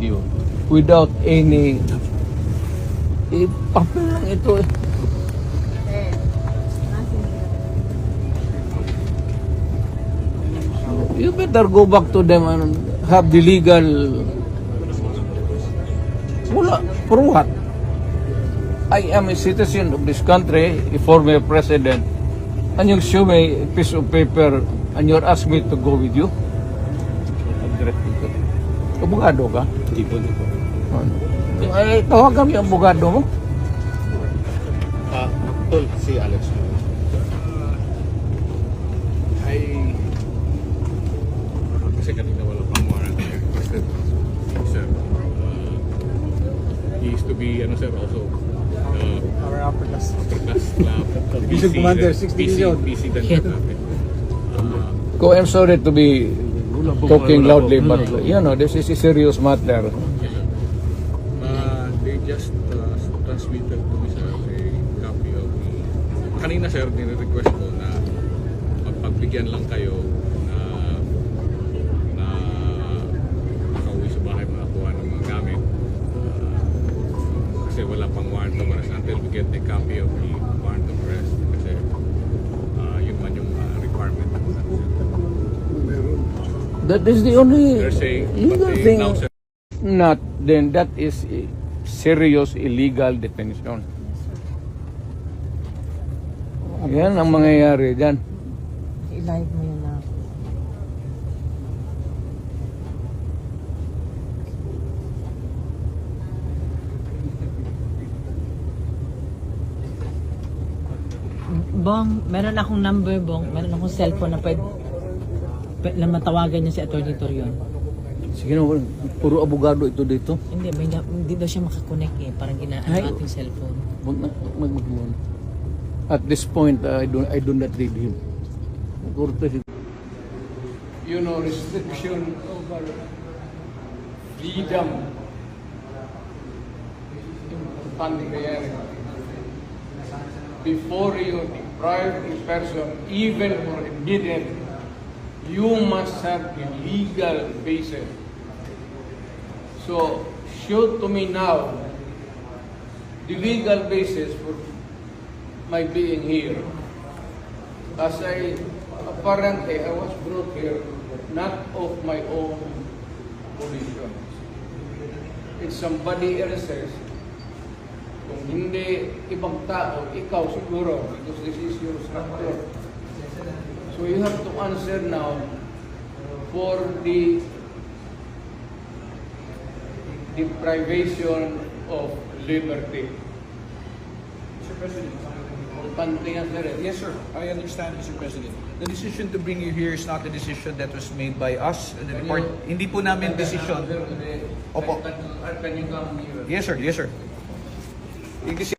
you without any papel lang ito eh. You better go back to them and have the legal. Wala, for what? I am a citizen of this country, a former president, and you show me a piece of paper and you're asking me to go with you? Abogado ka? Hindi po. Ano? Ay, tawagan mo yung abogado mo. Tol, si Alex. Kasi kanina wala pang warrant requested. Sir, he used to be, sir, also Our upper class. upper class club. Division Commander, 60 million. BC dancer natin. Ko, I'm sorry to be talking loudly, but you know, this is a serious matter. They just transmitted to me, sir, a copy of the... Kanina, sir, nire-request ko na magpagbigyan lang kayo na makauwi sa bahay, makakuha ng mga gamit. Kasi wala pang warrant of arrest until we get a copy of the warrant of arrest. Kasi yun man yung requirement. That is the only They're saying, legal but thing. now, sir, Not, then that is a serious illegal detention. Yan ang mangyayari dyan. I-live mo yun na. Bong, meron akong number, Bong. Meron akong cellphone na pwede na matawagan niya si Atty. Torion. Sige na, puro abogado ito dito. Hindi, hindi daw siya makakonect eh. Parang Ay. ating cellphone. Mag. At this point, I do not need him. You know, restriction over freedom in the area. Before you deprive a person, even for a minute, you must have a legal basis. So, show to me now the legal basis for my being here. As apparently I was brought here not of my own volition. It's somebody else's. Kung hindi ibang tao, ikaw siguro, because this is your structure. So you have to answer now for the deprivation of liberty. Mr. President. Pantingan, sir. Yes, sir. I understand, Mr. President. The decision to bring you here is not a decision that was made by us. And the report, hindi po namin decision. Opo. Can you come here? Yes, sir. Yes, sir. Kasi